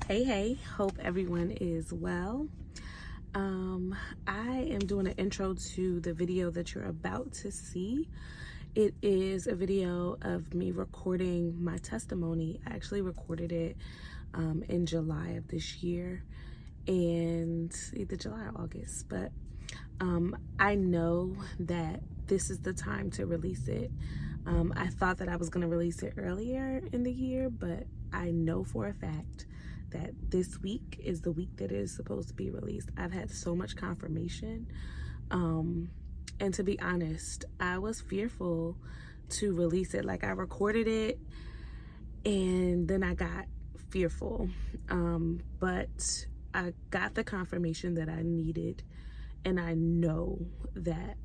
Hey, hope everyone is well. I am doing an intro to the video that you're about to see. It is a video of me recording my testimony. I actually recorded it in July of this year, and either July or August, but I know that this is the time to release it. I thought that I was going to release it earlier in the year, but I know for a fact that this week is the week that it is supposed to be released. I've had so much confirmation. And to be honest, I was fearful to release it. Like, I recorded it and then I got fearful. But I got the confirmation that I needed, and I know that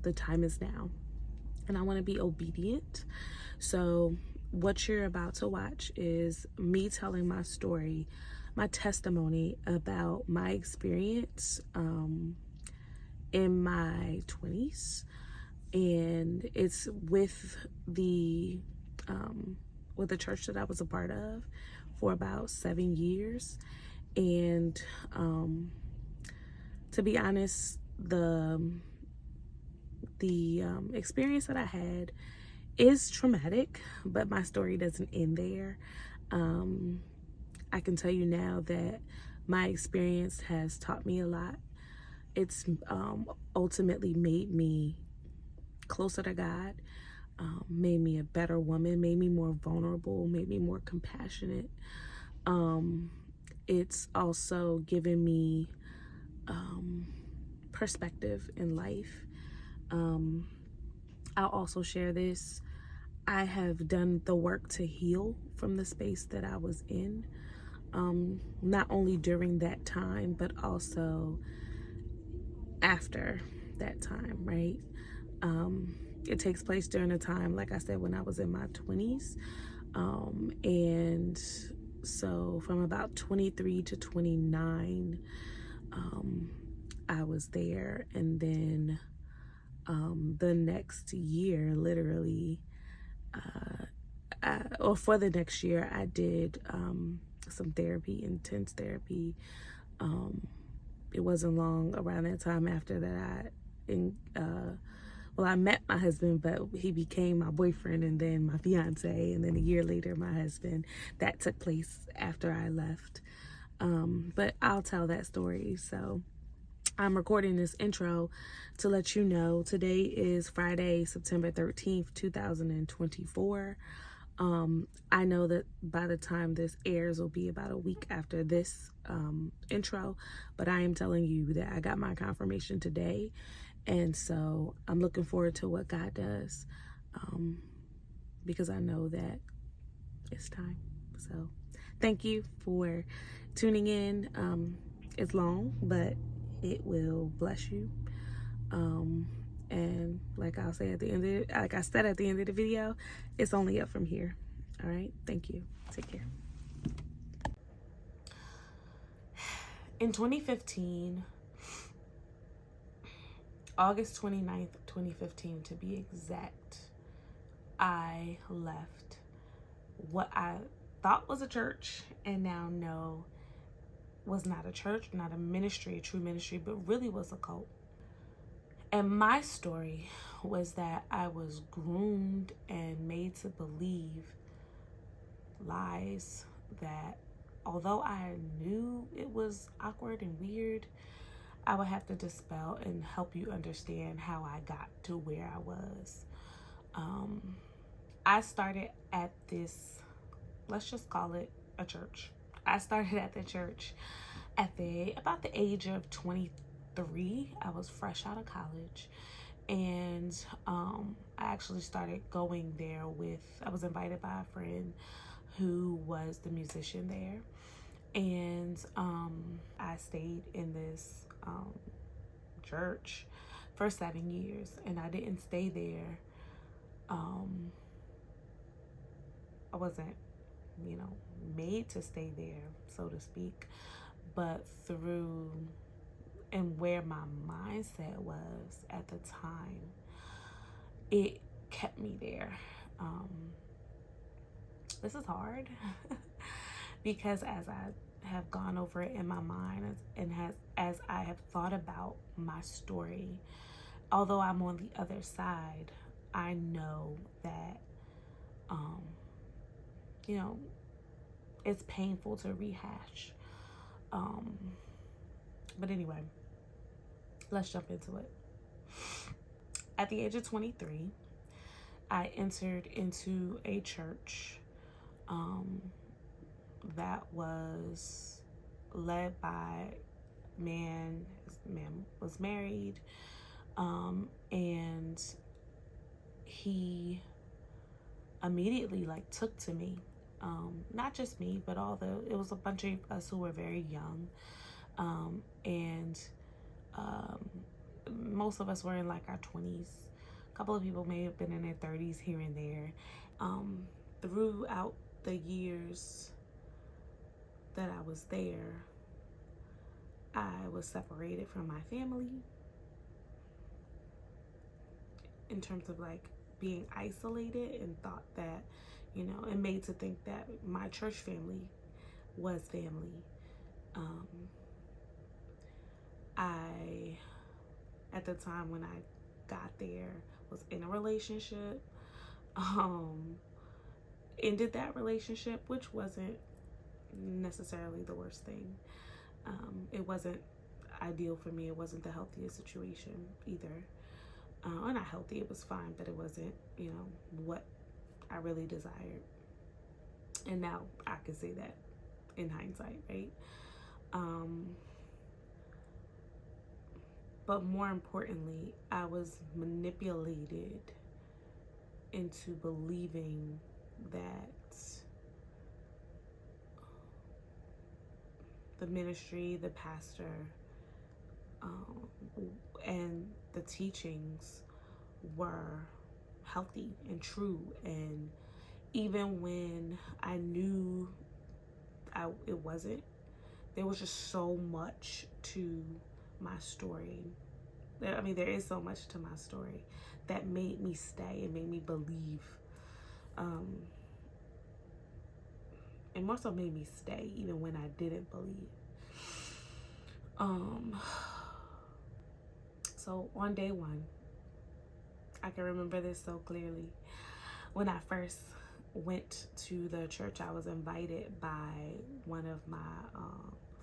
the time is now, and I want to be obedient. So what you're about to watch is me telling my story, my testimony about my experience in my 20s, and it's with the church that I was a part of for about 7 years. And to be honest, the experience that I had is traumatic, but my story doesn't end there. I can tell you now that my experience has taught me a lot. It's ultimately made me closer to God, made me a better woman, made me more vulnerable, made me more compassionate. It's also given me perspective in life. I'll also share this. I have done the work to heal from the space that I was in, not only during that time, but also after that time, right? It takes place during a time, like I said, when I was in my 20s. And so from about 23 to 29, I was there. And then the next year, literally, or for the next year, I did some therapy, intense therapy. It wasn't long around that time after that I met my husband, but he became my boyfriend, and then my fiance, and then a year later, my husband. That took place after I left. But I'll tell that story. So I'm recording this intro to let you know today is Friday, September 13th, 2024. I know that by the time this airs will be about a week after this intro, but I am telling you that I got my confirmation today, and so I'm looking forward to what God does, because I know that it's time. So thank you for tuning in. It's long, but it will bless you. And like I said at the end of the video, it's only up from here. All right. Thank you. Take care. In 2015, August 29th, 2015 to be exact, I left what I thought was a church and now know was not a church, not a ministry, a true ministry, but really was a cult. And my story was that I was groomed and made to believe lies that, although I knew it was awkward and weird, I would have to dispel and help you understand how I got to where I was. I started at this, let's just call it a church. I started at the church at about the age of 23. I was fresh out of college, and I actually started going there I was invited by a friend who was the musician there, and I stayed in this church for 7 years, and I didn't stay there. I wasn't, made to stay there, so to speak, but through and where my mindset was at the time, it kept me there. This is hard. because as I have gone over it in my mind and as I have thought about my story, although I'm on the other side, I know that, you know, it's painful to rehash. But anyway, let's jump into it. At the age of 23, I entered into a church that was led by a man. His man was married, and he immediately took to me. Not just me, but it was a bunch of us who were very young, and most of us were in our 20s. A couple of people may have been in their 30s here and there. Throughout the years that I was there, I was separated from my family in terms of being isolated, and thought that, and made to think that my church family was family. I, at the time when I got there, was in a relationship, ended that relationship, which wasn't necessarily the worst thing. It wasn't ideal for me. It wasn't the healthiest situation either. Or not healthy, it was fine, but it wasn't, what I really desired. And now I can say that in hindsight, right? But more importantly, I was manipulated into believing that the ministry, the pastor, and the teachings were healthy and true. And even when I knew it wasn't, there was just so much to my story. I mean, there is so much to my story that made me stay and made me believe. And more so made me stay even when I didn't believe. So on day one, I can remember this so clearly. When I first went to the church, I was invited by one of my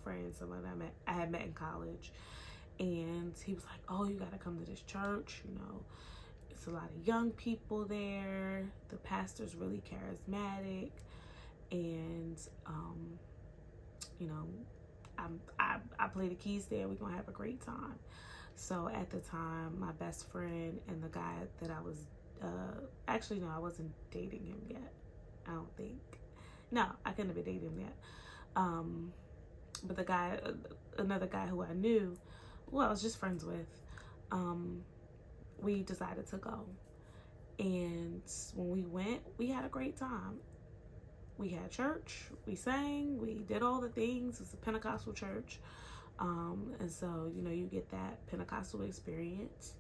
friends, someone I had met in college, and he was like, "Oh, you gotta come to this church. It's a lot of young people there. The pastor's really charismatic, and I play the keys there. We're gonna have a great time." So at the time, my best friend and the guy that I was, actually, no, I wasn't dating him yet. I don't think. No, I couldn't have been dating him yet. But the guy, another guy who I knew, I was just friends with, we decided to go. And when we went, we had a great time. We had church, we sang, we did all the things. It's a Pentecostal church. And so, you get that Pentecostal experience,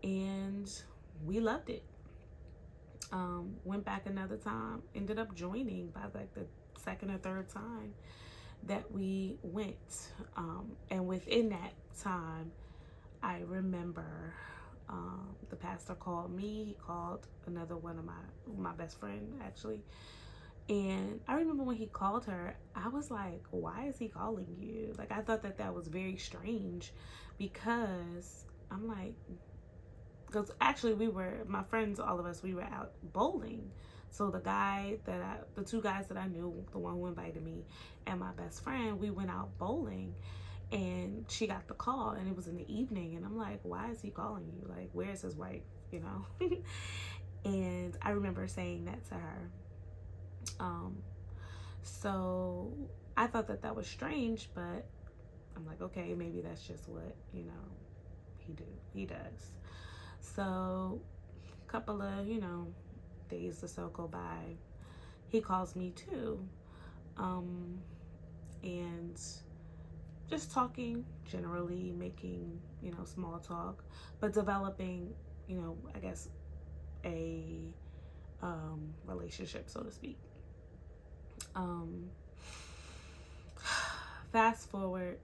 and we loved it. Went back another time, ended up joining by the second or third time that we went. And within that time, I remember the pastor called me. He called another one of my best friend, actually. And I remember when he called her, I was like, why is he calling you? I thought that was very strange, because I'm like, because actually my friends, all of us, we were out bowling. So the two guys that I knew, the one who invited me and my best friend, we went out bowling, and she got the call, and it was in the evening. And I'm like, why is he calling you? Where's his wife? And I remember saying that to her. So I thought that was strange, but I'm like, okay, maybe that's just what, he does. So a couple of, days or so go by. He calls me too. And just talking generally, making, small talk, but developing, I guess a relationship, so to speak. fast forward,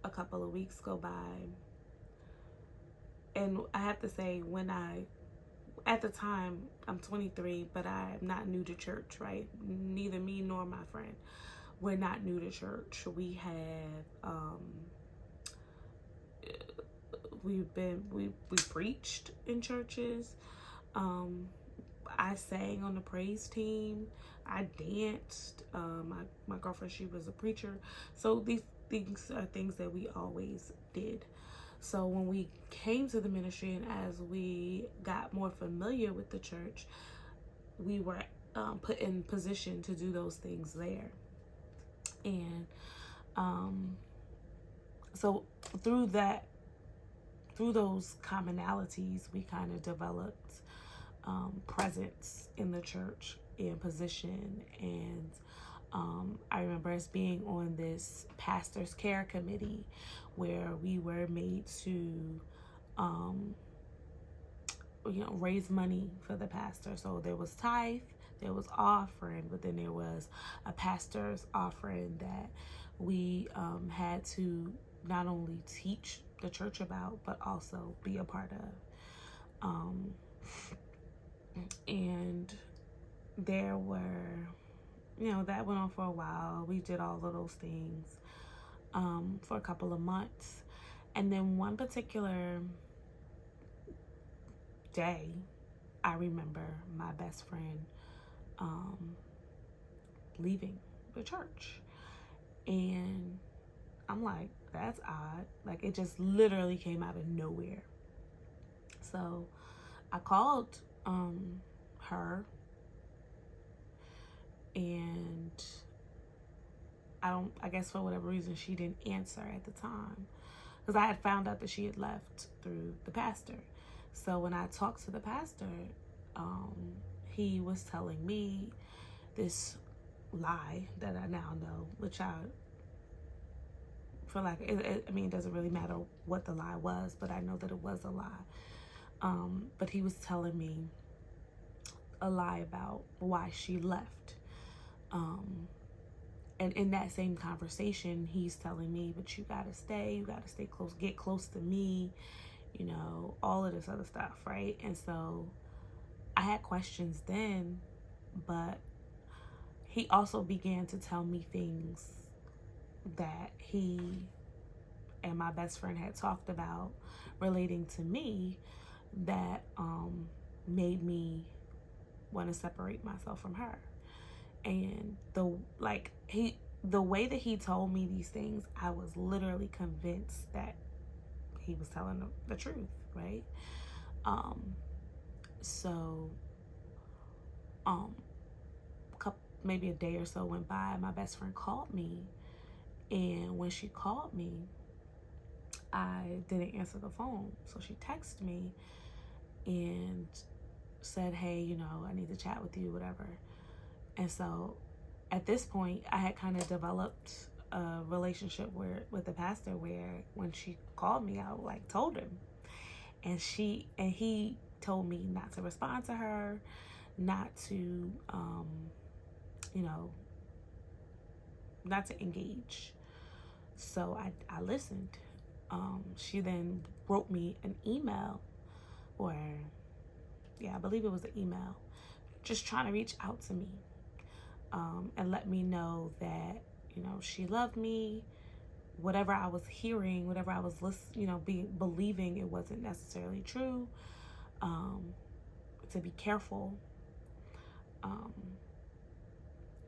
a couple of weeks go by, and I have to say, at the time, I'm 23, but I'm not new to church, right? Neither me nor my friend. We're not new to church. We have, we preached in churches. I sang on the praise team. I danced. My girlfriend, she was a preacher. So these things are things that we always did. So when we came to the ministry and as we got more familiar with the church, we were put in position to do those things there. And so through those commonalities, we kind of developed presence in the church and position. And I remember us being on this pastor's care committee where we were made to raise money for the pastor. So there was tithe, there was offering, but then there was a pastor's offering that we had to not only teach the church about, but also be a part of. And there were, that went on for a while. We did all of those things for a couple of months. And then one particular day, I remember my best friend leaving the church. And I'm like, that's odd. Like, it just literally came out of nowhere. So I called her, and I guess for whatever reason she didn't answer at the time, because I had found out that she had left through the pastor. So when I talked to the pastor, he was telling me this lie that I now know, which I feel like it doesn't really matter what the lie was, but I know that it was a lie. But he was telling me a lie about why she left. And in that same conversation, he's telling me, but you gotta stay close, get close to me, all of this other stuff, right? And so I had questions then, but he also began to tell me things that he and my best friend had talked about relating to me that made me want to separate myself from her. And the way that he told me these things, I was literally convinced that he was telling the truth, right? So maybe a day or so went by, my best friend called me, and when she called me, I didn't answer the phone. So she texted me and said, hey, I need to chat with you, whatever. And so at this point, I had kind of developed a relationship with the pastor where when she called me, I told him. And he told me not to respond to her, not to, not to engage. So I listened. She then wrote me an email, I believe it was an email, just trying to reach out to me and let me know that, she loved me. Whatever I was hearing, whatever I was believing, it wasn't necessarily true. To be careful.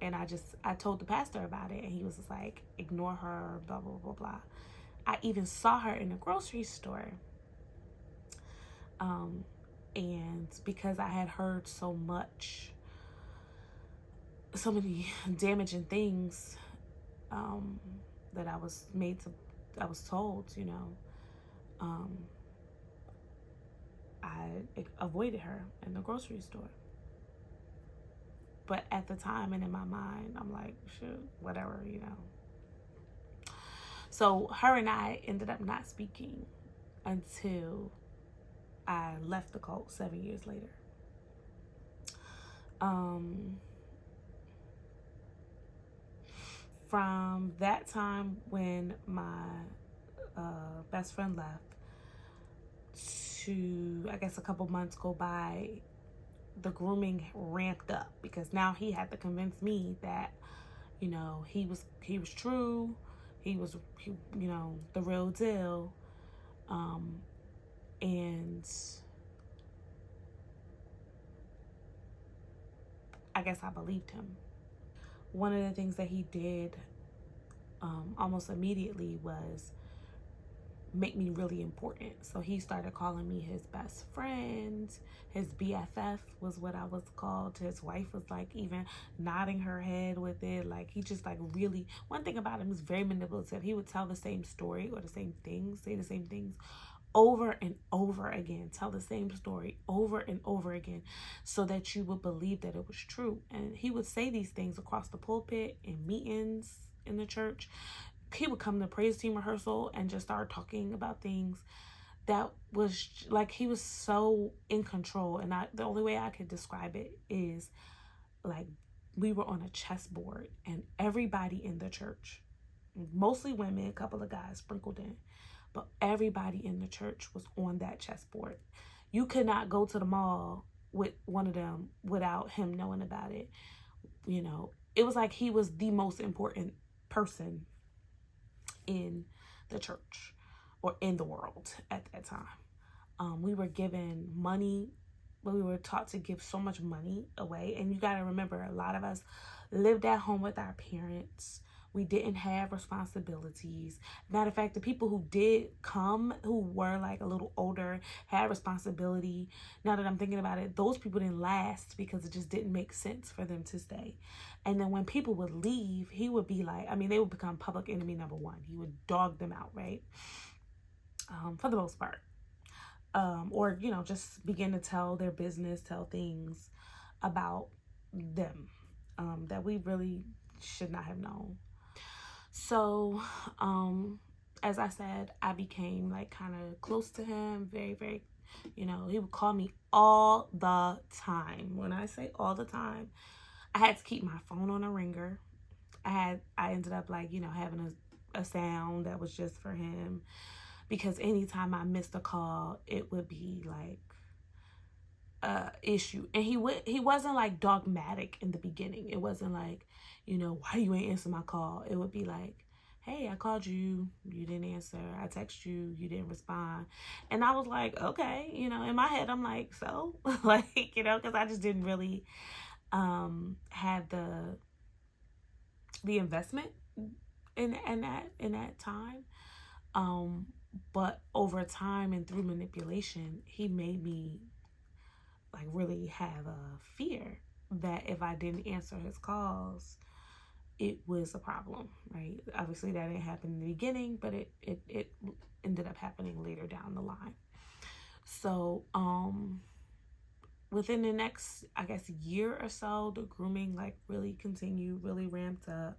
And I told the pastor about it, and he was just like, ignore her, blah, blah, blah, blah. I even saw her in the grocery store. And because I had heard so many damaging things, that I was told, I avoided her in the grocery store. But at the time and in my mind, I'm like, shoot, whatever, So her and I ended up not speaking until I left the cult 7 years later. Um, from that time when my best friend left to, I guess, a couple months go by, the grooming ramped up because now he had to convince me that, you know, he was true, he was you know, the real deal, and I guess I believed him. One of the things that he did almost immediately was make me really important. So he started calling me his best friend. His BFF was what I was called. His wife was like even nodding her head with it. Like he just like really, one thing about him is very manipulative. He would tell the same story or the same things, say the same things over and over again, tell the same story over and over again so that you would believe that it was true. And he would say these things across the pulpit in meetings in the church. He would come to praise team rehearsal and just start talking about things that was like he was so in control. And the only way I could describe it is like we were on a chessboard and everybody in the church, mostly women, a couple of guys sprinkled in, but everybody in the church was on that chessboard. You could not go to the mall with one of them without him knowing about it. You know, it was like he was the most important person in the church or in the world at that time. We were given money, but we were taught to give so much money away. And you got to remember, a lot of us lived at home with our parents. We didn't have responsibilities. Matter of fact, the people who did come, who were like a little older, had responsibility. Now that I'm thinking about it, those people didn't last because it just didn't make sense for them to stay. And then when people would leave, he would be like, I mean, they would become public enemy number one. He would dog them out, right? For the most part. Or, you know, just begin to tell their business, tell things about them that we really should not have known. So, as I said, I became like kind of close to him, very, very, you know, he would call me all the time. When I say all the time, I had to keep my phone on a ringer. I ended up like, you know, having a sound that was just for him, because anytime I missed a call, it would be like issue. And he wasn't like dogmatic in the beginning. It wasn't like, you know, why you ain't answer my call? It would be like, hey, I called you, you didn't answer. I text you, you didn't respond. And I was like, okay, you know, in my head I'm like, so like, you know, because I just didn't really have the investment in that time. But over time and through manipulation, he made me like really have a fear that if I didn't answer his calls, it was a problem, right? Obviously that didn't happen in the beginning, but it ended up happening later down the line. So within the next, I guess, year or so, the grooming like really continued, really ramped up.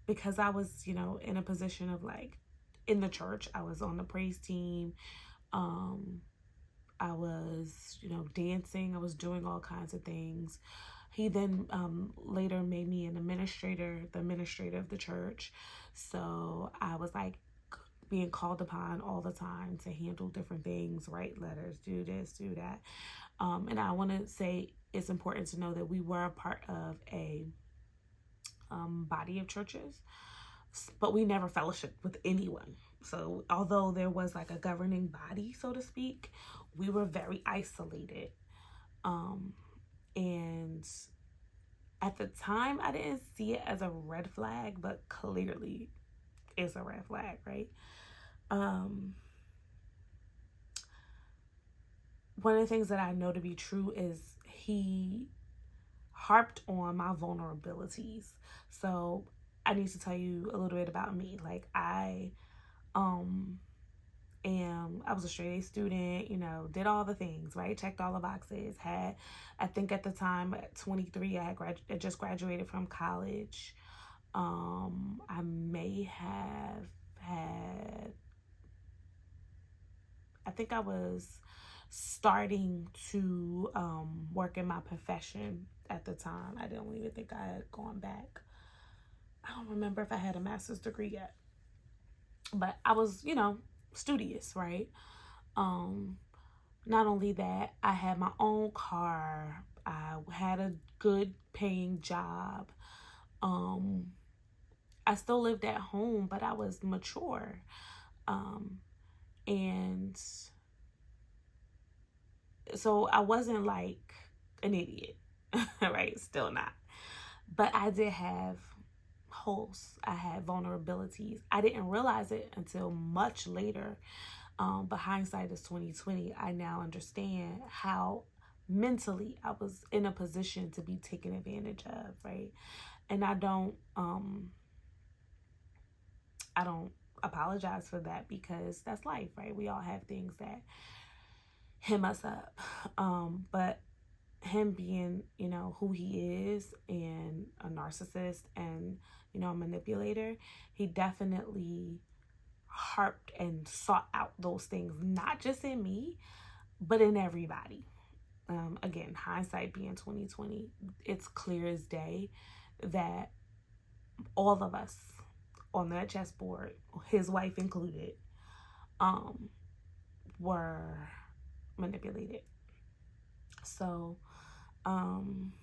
Because I was, you know, in a position of like in the church, I was on the praise team. I was, you know, dancing. I was doing all kinds of things. He then later made me an administrator, the administrator of the church. So I was like being called upon all the time to handle different things, write letters, do this, do that. And I want to say it's important to know that we were a part of a body of churches, but we never fellowshiped with anyone. So although there was like a governing body, so to speak, we were very isolated. And at the time, I didn't see it as a red flag, but clearly it's a red flag, right? One of the things that I know to be true is he harped on my vulnerabilities. So I need to tell you a little bit about me. Like I was a straight A student, you know, did all the things, right? Checked all the boxes. I think at the time at 23, I just graduated from college. I may have had think I was starting to work in my profession at the time. I don't even think I had gone back. I don't remember if I had a master's degree yet, but I was, studious, right? Um, Not only that, I had my own car. I had a good paying job. Um, I still lived at home, but I was mature. Um, and so I wasn't like an idiot, right? Still not. But I did have holes. I had vulnerabilities. I didn't realize it until much later. But hindsight is 2020. I now understand how mentally I was in a position to be taken advantage of, right? And I don't apologize for that because that's life, right? We all have things that hem us up. But him being, who he is and a narcissist and, a manipulator, he definitely harped and sought out those things, not just in me, but in everybody. Again, hindsight being 2020, it's clear as day that all of us on that chessboard, his wife included, um, were manipulated. So, um,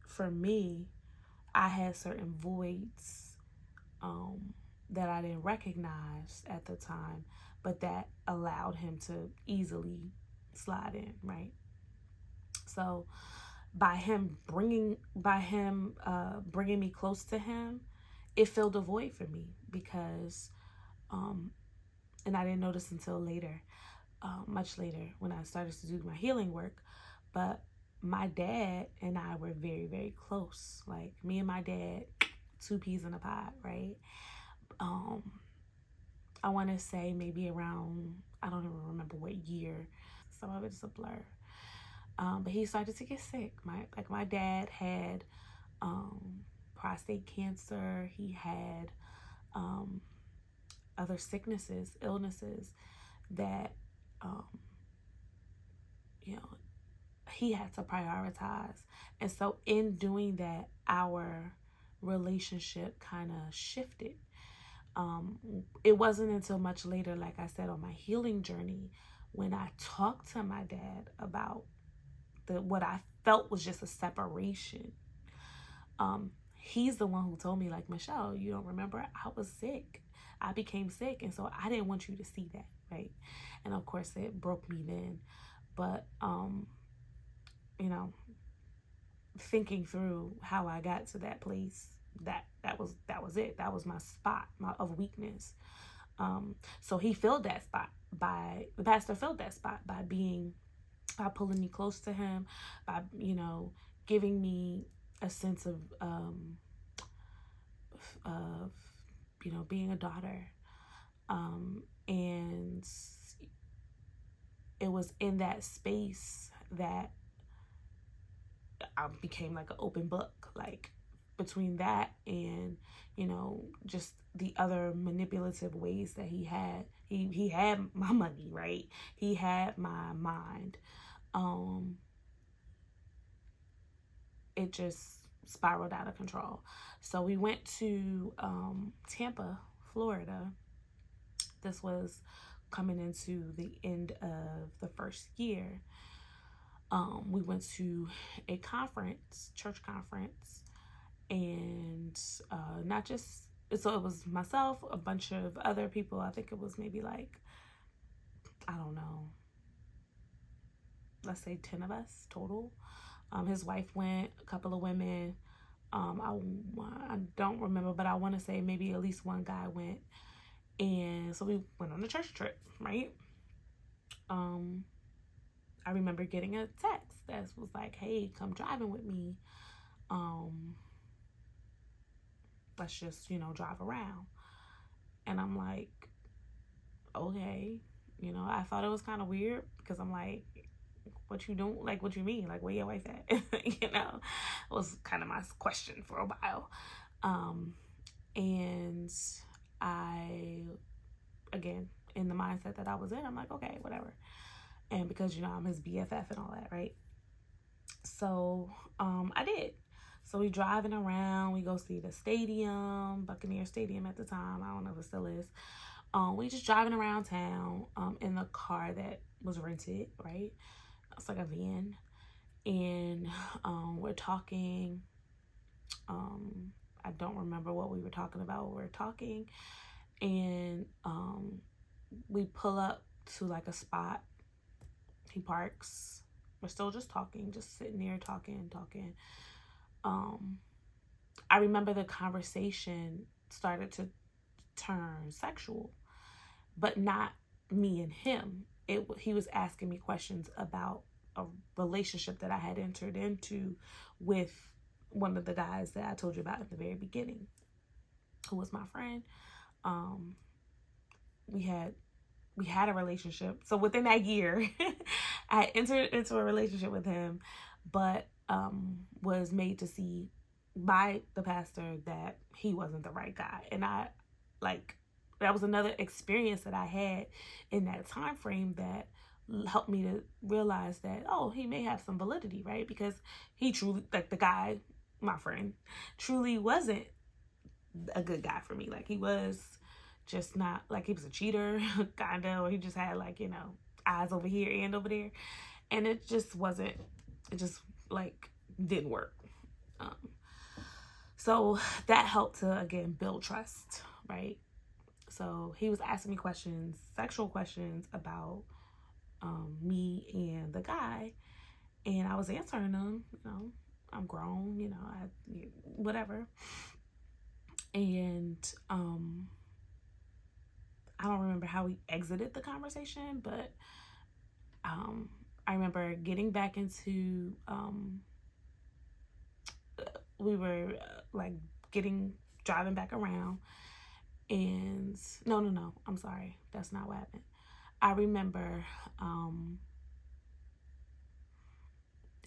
for me, I had certain voids that I didn't recognize at the time, but that allowed him to easily slide in, right? So, bringing me close to him, it filled a void for me because, and I didn't notice until later, much later when I started to do my healing work, but my dad and I were very, very close. Like me and my dad, two peas in a pod, right? I want to say maybe around, I don't even remember what year. Some of it's a blur. But he started to get sick. My dad had prostate cancer. He had other sicknesses, illnesses that um, you know he had to prioritize. And so in doing that, our relationship kind of shifted. It wasn't until much later, like I said, on my healing journey, when I talked to my dad about what I felt was just a separation. He's the one who told me, like, Michelle, you don't remember? I was sick. I became sick, and so I didn't want you to see that, right? And of course, it broke me then. But you know, thinking through how I got to that place, that was it. That was my spot of weakness. So he filled that spot the pastor filled that spot by pulling me close to him, by giving me a sense of being a daughter, and it was in that space that I became like an open book, like between that and just the other manipulative ways that he had. He had my money, right? He had my mind. It just spiraled out of control. So we went to Tampa, Florida. This was coming into the end of the first year. We went to a conference, church conference, and not just, so it was myself, a bunch of other people. I think it was maybe like, I don't know, let's say 10 of us total. His wife went, a couple of women. I don't remember, but I want to say maybe at least one guy went. And so we went on a church trip, right? I remember getting a text that was like, hey, come driving with me. Let's just, drive around. And I'm like, okay. I thought it was kind of weird because I'm like, what you doing? Like, what you mean? Like, where your wife at? It was kind of my question for a while. And I, again, in the mindset that I was in, I'm like, okay, whatever. And because, you know, I'm his BFF and all that, right? So I did. So we driving around. We go see the stadium, Buccaneer Stadium at the time. I don't know if it still is. We just driving around town in the car that was rented, right? It's like a van. And we're talking. I don't remember what we were talking about. We were talking. And we pull up to like a spot. He parks. We're still just talking, just sitting there talking. I remember the conversation started to turn sexual, but not me and him. He was asking me questions about a relationship that I had entered into with one of the guys that I told you about at the very beginning, who was my friend. We had a relationship. So within that year, I entered into a relationship with him, but was made to see by the pastor that he wasn't the right guy. And that was another experience that I had in that time frame that helped me to realize that, oh, he may have some validity, right? Because he truly, like the guy, my friend, truly wasn't a good guy for me. Like he was just not, like he was a cheater, kind of, or he just had like, you know, eyes over here and over there. And it just like didn't work. So that helped to, again, build trust, right? So he was asking me questions, sexual questions about me and the guy, and I was answering them. You know, I'm grown, you know, whatever. And I don't remember how we exited the conversation, but I remember getting back into we were like driving back around, and no, I'm sorry, that's not what happened. I remember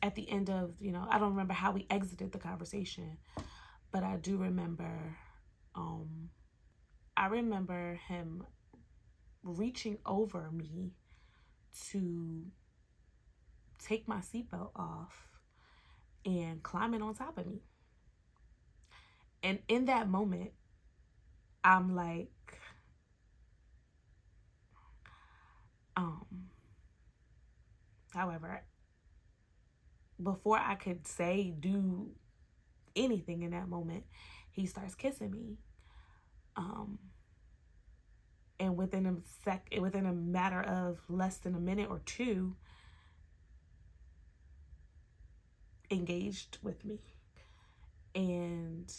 at the end of, you know, I don't remember how we exited the conversation, but I do remember I remember him reaching over me to take my seatbelt off and climbing on top of me. And in that moment, I'm like, however, before I could do anything in that moment, he starts kissing me. And within a matter of less than a minute or two, engaged with me. And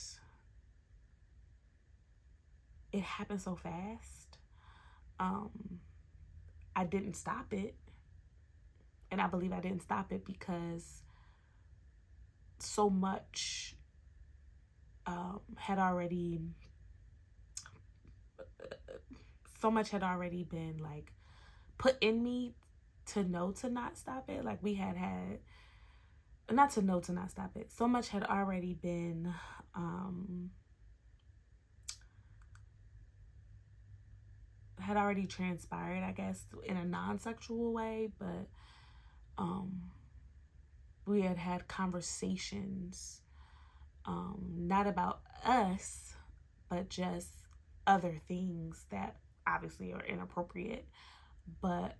it happened so fast. I didn't stop it. And I believe I didn't stop it because so much had already been like put in me to know to not stop it. Like we had not to know to not stop it. So much had already been had already transpired, I guess, in a non-sexual way, but we had conversations, not about us, but just other things that obviously are inappropriate, but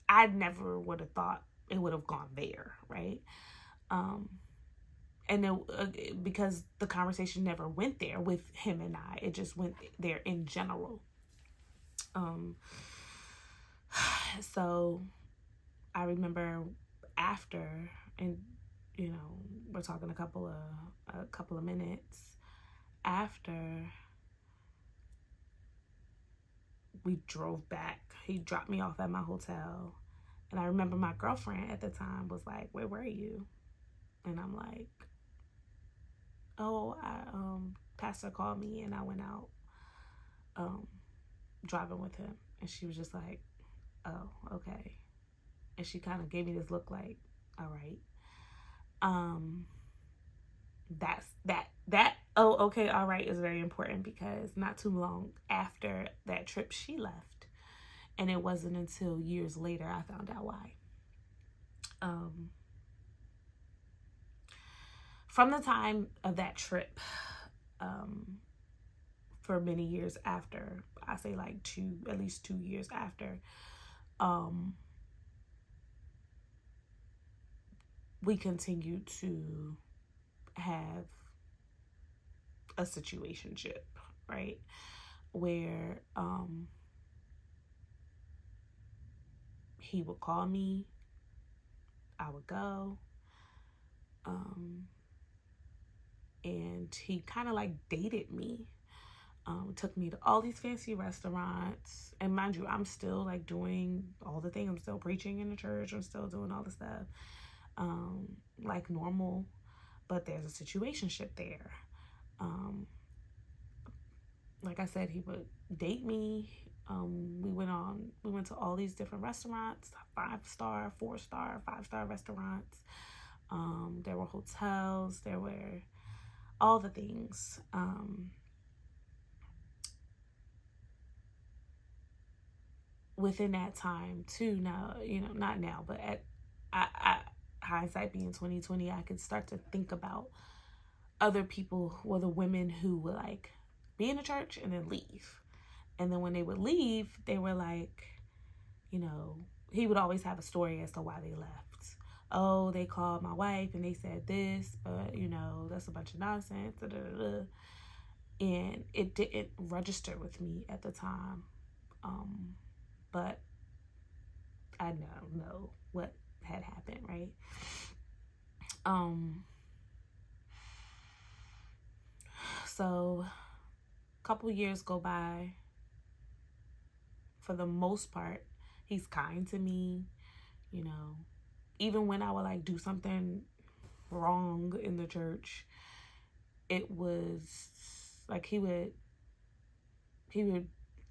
I never would have thought it would have gone there, right? And then because the conversation never went there with him and I, it just went there in general. So I remember after, and you know, we're talking a couple of minutes after, we drove back. He dropped me off at my hotel, and I remember my girlfriend at the time was like, "Where were you?" And I'm like, "Oh, pastor called me and I went out driving with him." And she was just like, "Oh, okay." And she kind of gave me this look like, "All right." That Oh, okay, all right is very important because not too long after that trip, she left. And it wasn't until years later I found out why. Um, from the time of that trip, um, for many years after, I say like at least 2 years after, um, we continued to have a situationship, right? Where he would call me, I would go, um, and he kind of like dated me. Took me to all these fancy restaurants, and mind you, I'm still like doing all the things. I'm still preaching in the church. I'm still doing all the stuff, like normal. But there's a situationship there. Um, like I said, he would date me. We went to all these different restaurants, 5-star, 4-star, 5-star restaurants. There were hotels. There were all the things. Within that time too, now, not now, but I hindsight being 2020, I could start to think about other people, or the women who would like be in the church and then leave. And then when they would leave, they were like, he would always have a story as to why they left. Oh, they called my wife and they said this, but that's a bunch of nonsense. Da, da, da, da. And it didn't register with me at the time. But I now know what had happened, right? So a couple years go by. For the most part, he's kind to me, you know. Even when I would like do something wrong in the church, it was like he would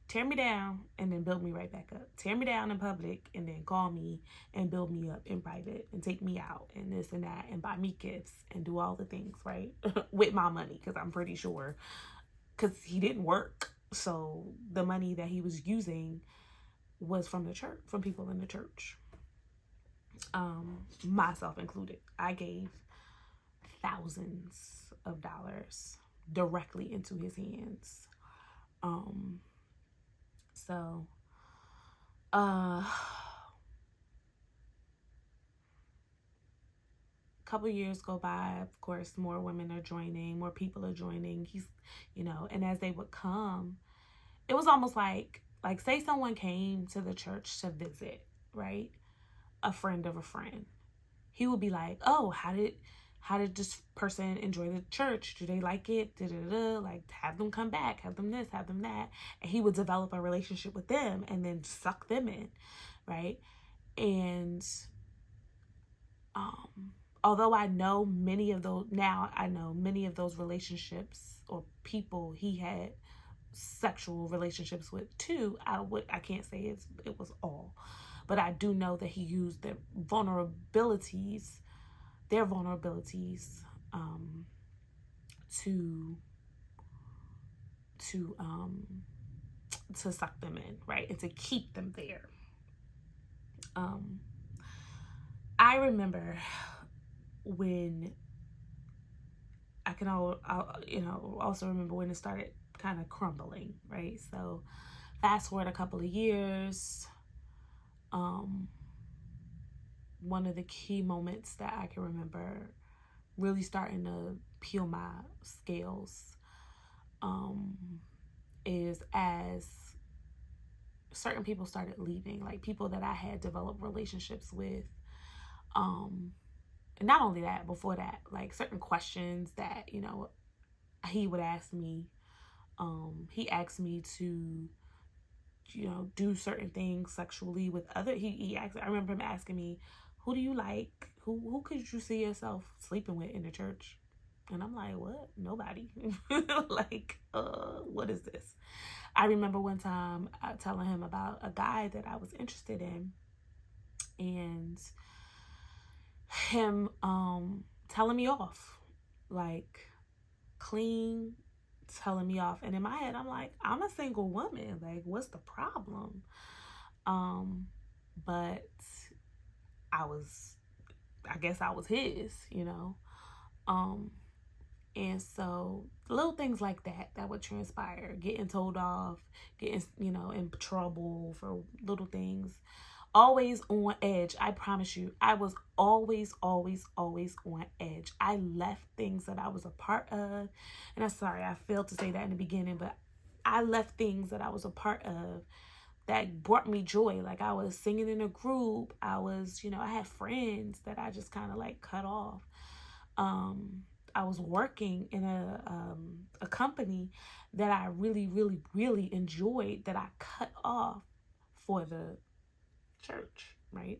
tear me down and then build me right back up. Tear me down in public and then call me and build me up in private and take me out and this and that and buy me gifts and do all the things, right? With my money, because I'm pretty sure, because he didn't work. So the money that he was using was from the church, from people in the church, myself included. I gave thousands of dollars directly into his hands. So a couple years go by. Of course, more women are joining, more people are joining. He's, and as they would come, it was almost like say someone came to the church to visit, right? A friend of a friend. He would be like, "Oh, how did this person enjoy the church? Do they like it? Da-da-da. Like, have them come back, have them this, have them that." And he would develop a relationship with them and then suck them in, right? And although I know many of those relationships or people he had sexual relationships with too, I can't say it was all, but I do know that he used their vulnerabilities to suck them in, right, and to keep them there. I remember when also remember when it started kind of crumbling, right? So fast forward a couple of years, one of the key moments that I can remember really starting to peel my scales is as certain people started leaving, like people that I had developed relationships with. And not only that, before that, like certain questions that, he would ask me. He asked me to, do certain things sexually with other. I remember him asking me, "Who do you like? Who could you see yourself sleeping with in the church?" And I'm like, "What? Nobody." Like, what is this? I remember one time telling him about a guy that I was interested in, and him telling me off, like, clean, telling me off. And in my head, I'm like, I'm a single woman. Like, what's the problem? But I guess I was his, you know. Um, and so little things like that would transpire, getting told off, getting, in trouble for little things. Always on edge. I promise you, I was always, always, always on edge. I left things that I was a part of. And I'm sorry, I failed to say that in the beginning, but I left things that I was a part of that brought me joy. Like, I was singing in a group. I was, I had friends that I just kind of like cut off. I was working in a company that I really, really, really enjoyed, that I cut off for the church, right?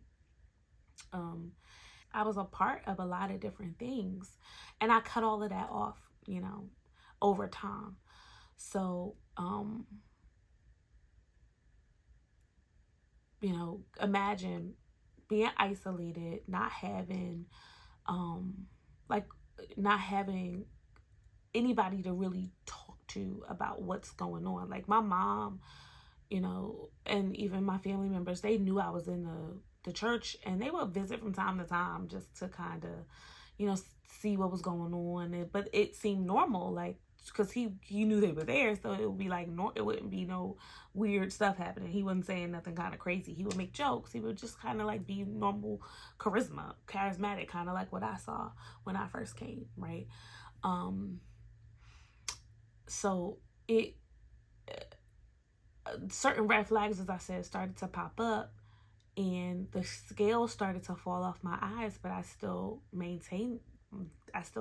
I was a part of a lot of different things, and I cut all of that off, over time. So, imagine being isolated, like, not having anybody to really talk to about what's going on. Like, my mom, and even my family members, they knew I was in the church, and they would visit from time to time just to kind of, see what was going on. But it seemed normal, like, because he knew they were there, so it would be like, it wouldn't be no weird stuff happening. He wasn't saying nothing kind of crazy. He would make jokes. He would just kind of like be normal, charismatic, kind of like what I saw when I first came, right? So it certain red flags, as I said, started to pop up, and the scales started to fall off my eyes, but I still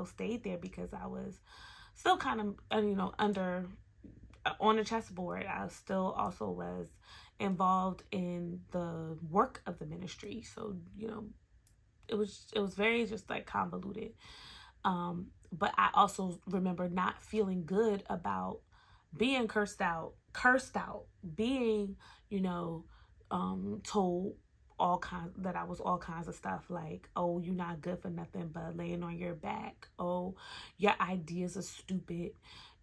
stayed there because I was still kind of, under on the chessboard. I still also was involved in the work of the ministry. So, it was very just like convoluted. But I also remember not feeling good about being cursed out, being, told that I was all kinds of stuff, like, oh, you're not good for nothing but laying on your back. Oh, your ideas are stupid.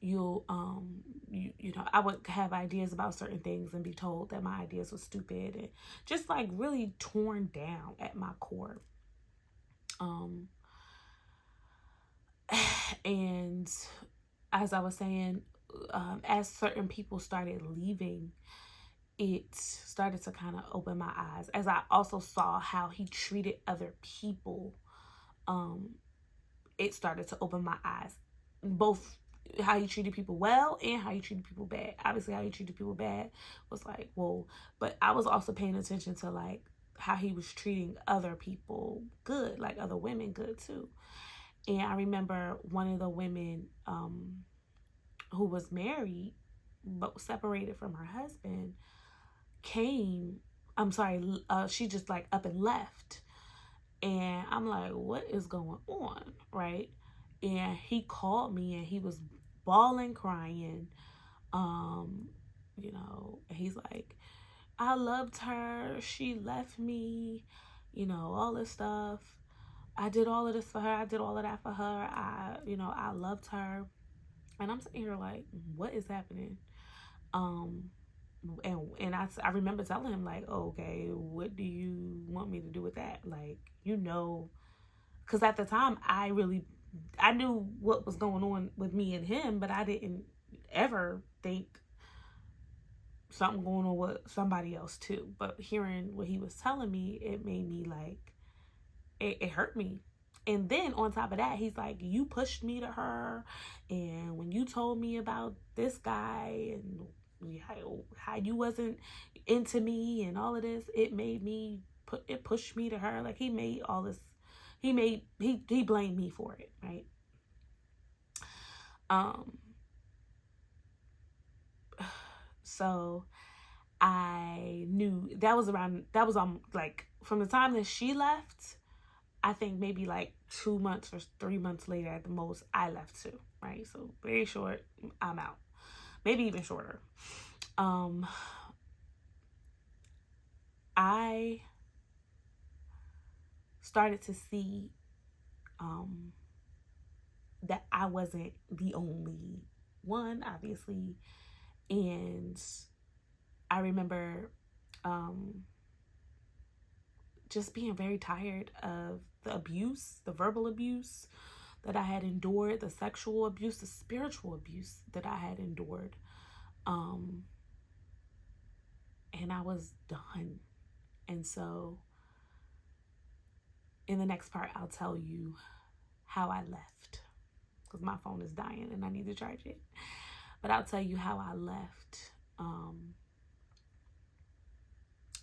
I would have ideas about certain things and be told that my ideas were stupid, and just like really torn down at my core. And as I was saying, as certain people started leaving, it started to kind of open my eyes. As I also saw how he treated other people, it started to open my eyes. Both how he treated people well and how he treated people bad. Obviously, how he treated people bad was like, whoa. But I was also paying attention to like how he was treating other people good, like other women good too. And I remember one of the women who was married but separated from her husband she just like up and left. And I'm like, what is going on, right? And he called me, and he was bawling, crying. He's like, I loved her. She left me, all this stuff. I did all of this for her. I did all of that for her. I loved her. And I'm sitting here like, what is happening? And I remember telling him like, okay, what do you want me to do with that? Like, because at the time I knew what was going on with me and him, but I didn't ever think something going on with somebody else too. But hearing what he was telling me, it made me like, it hurt me. And then on top of that, he's like, you pushed me to her, and when you told me about this guy and how you wasn't into me and all of this, it pushed me to her. Like, he made all this, he blamed me for it, right? So I knew that was like from the time that she left. I think maybe like 2 months or 3 months later at the most, I left too, right? So very short, I'm out. Maybe even shorter. I started to see that I wasn't the only one, obviously. And I remember just being very tired of the abuse, the verbal abuse that I had endured, the sexual abuse, the spiritual abuse that I had endured. Um, and I was done. And so in the next part, I'll tell you how I left because my phone is dying and I need to charge it. But I'll tell you how I left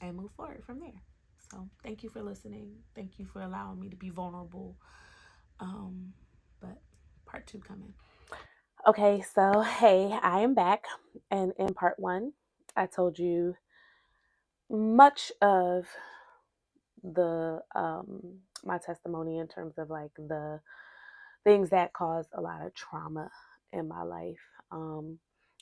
and move forward from there. So thank you for listening. Thank you for allowing me to be vulnerable. But part 2 coming. Okay, so hey, I am back. And in part 1, I told you much of the my testimony in terms of like the things that caused a lot of trauma in my life.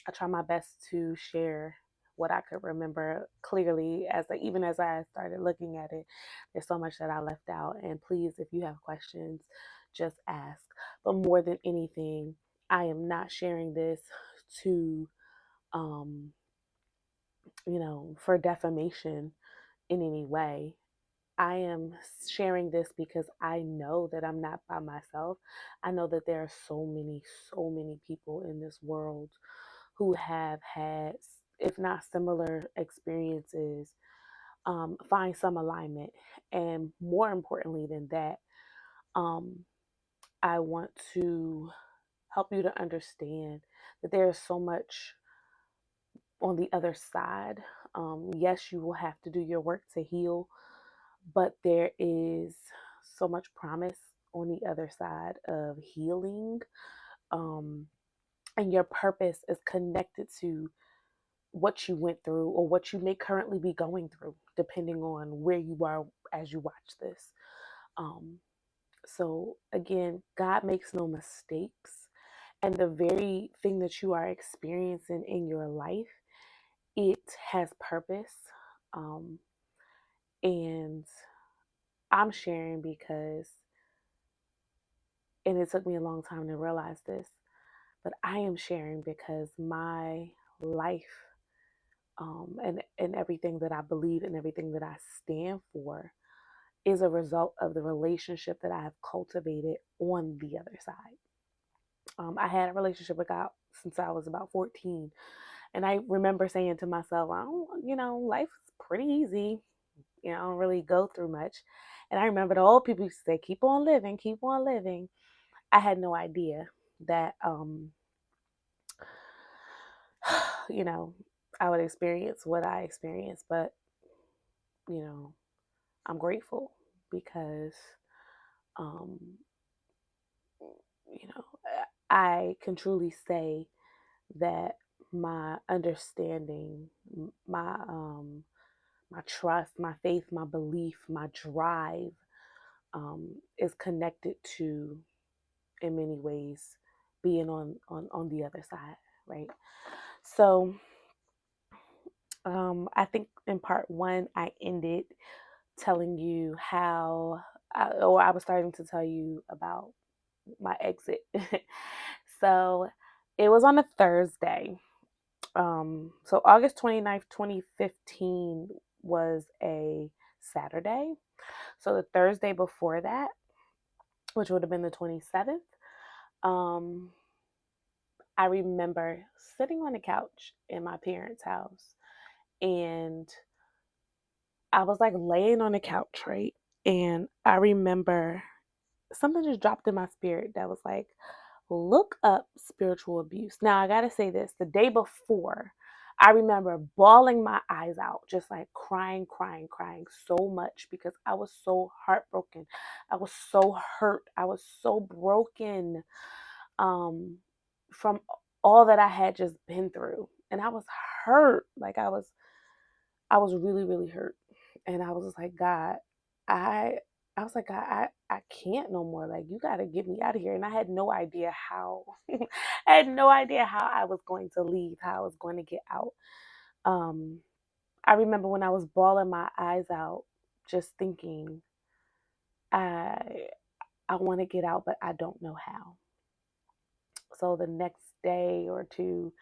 I try my best to share what I could remember clearly even as I started looking at it. There's so much that I left out, and please, if you have questions, just ask. But more than anything, I am not sharing this to um for defamation in any way. I am sharing this because I know that I'm not by myself. I know that there are so many people in this world who have had, if not similar experiences, find some alignment. And more importantly than that, um, I want to help you to understand that there is so much on the other side. Yes, you will have to do your work to heal, but there is so much promise on the other side of healing. Um, and your purpose is connected to what you went through or what you may currently be going through, depending on where you are as you watch this. Um, so, again, God makes no mistakes. And the very thing that you are experiencing in your life, it has purpose. Um, and I'm sharing because, and it took me a long time to realize this, but I am sharing because my life and everything that I believe and everything that I stand for is a result of the relationship that I have cultivated on the other side. I had a relationship with God since I was about 14. And I remember saying to myself, I don't, life is pretty easy. I don't really go through much. And I remember the old people used to say, keep on living, keep on living. I had no idea that, I would experience what I experienced. But, you know, I'm grateful because, um, you know, I can truly say that my understanding, my trust, my faith, my belief, my drive is connected to, in many ways, being on the other side, right? So I think in part 1, I ended telling you I was starting to tell you about my exit. So it was on a Thursday. So August 29th, 2015 was a Saturday. So the Thursday before that, which would have been the 27th, um, I remember sitting on the couch in my parents' house, and I was like laying on the couch, right? And I remember something just dropped in my spirit that was like, look up spiritual abuse. Now, I got to say this, the day before, I remember bawling my eyes out, just like crying, crying, crying so much because I was so heartbroken. I was so hurt. I was so broken from all that I had just been through. And I was hurt. Like I was really, really hurt. And I was just like, God, I I was like, I can't no more. Like, you got to get me out of here. And I had no idea how. I had no idea how I was going to leave, how I was going to get out. Um, I remember when I was bawling my eyes out, just thinking, I I want to get out, but I don't know how. so the next day or two,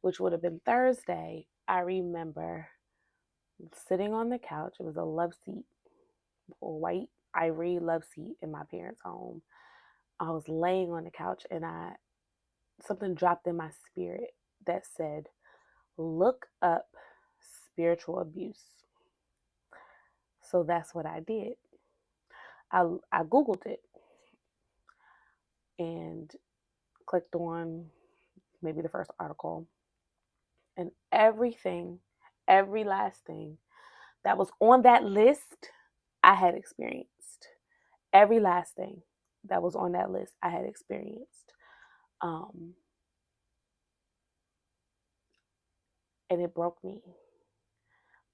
which would have been Thursday, I remember sitting on the couch. It was a love seat, a white ivory love seat in my parents' home. I was laying on the couch and something dropped in my spirit that said, look up spiritual abuse. So that's what I did. I Googled it and clicked on maybe the first article, and every last thing that was on that list, I had experienced. Every last thing that was on that list, I had experienced. Um, and it broke me.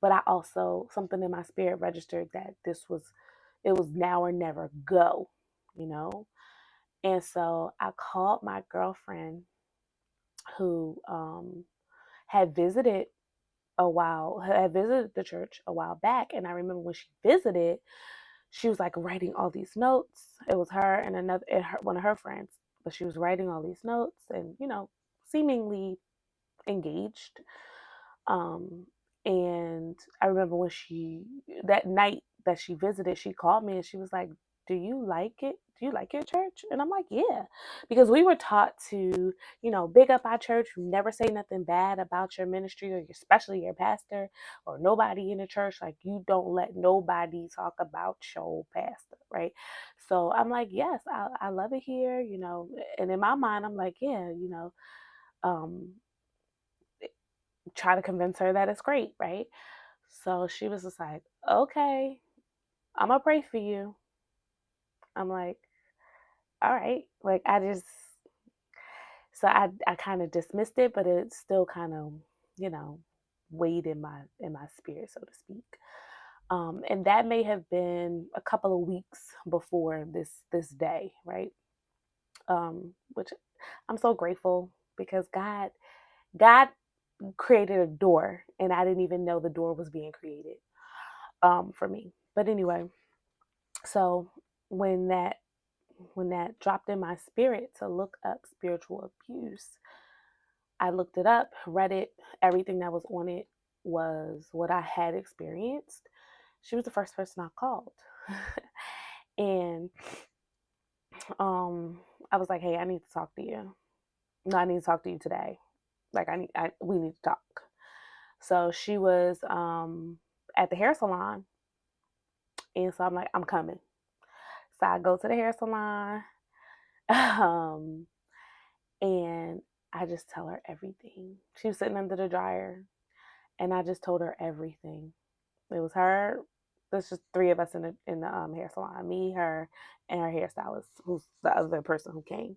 But I also, something in my spirit registered that it was now or never, go, you know? And so I called my girlfriend who had visited the church a while back. And I remember when she visited, she was like writing all these notes. It was her and one of her friends, but she was writing all these notes and, seemingly engaged. Um, and I remember that night that she visited, she called me and she was like, do you like it? Do you like your church? And I'm like, yeah, because we were taught to, big up our church, never say nothing bad about your ministry or especially your pastor or nobody in the church. Like, you don't let nobody talk about your pastor, right? So I'm like, yes, I love it here, and in my mind, I'm like, yeah, um, try to convince her that it's great, right? So she was just like, okay, I'm gonna pray for you. I'm like, all right. Like, I kind of dismissed it, but it still kind of, you know, weighed in my spirit, so to speak. And that may have been a couple of weeks before this day, right? Which I'm so grateful because God created a door, and I didn't even know the door was being created for me. But anyway, so when that when that dropped in my spirit to look up spiritual abuse, I looked it up, read it. Everything that was on it was what I had experienced. She was the first person I called. And I was like, hey, I need to talk to you. No, I need to talk to you today. Like, we need to talk. So she was at the hair salon. And so I'm like, I'm coming. So I go to the hair salon. Um, and I just tell her everything. She was sitting under the dryer, and I just told her everything. It was her. There's just three of us in the hair salon: me, her, and her hairstylist, who's the other person who came.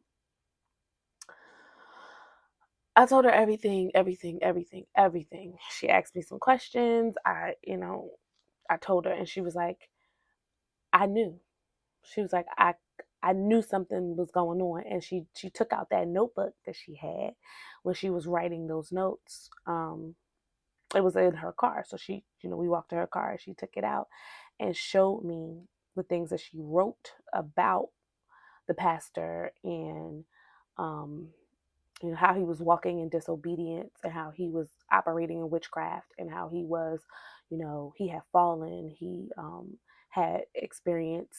I told her everything, everything, everything, everything. She asked me some questions. I told her, and she was like, I knew. She was like, I knew something was going on, and she took out that notebook that she had when she was writing those notes. It was in her car, so we walked to her car, and she took it out and showed me the things that she wrote about the pastor, and um, how he was walking in disobedience, and how he was operating in witchcraft, and how he was, he had fallen, he had experienced,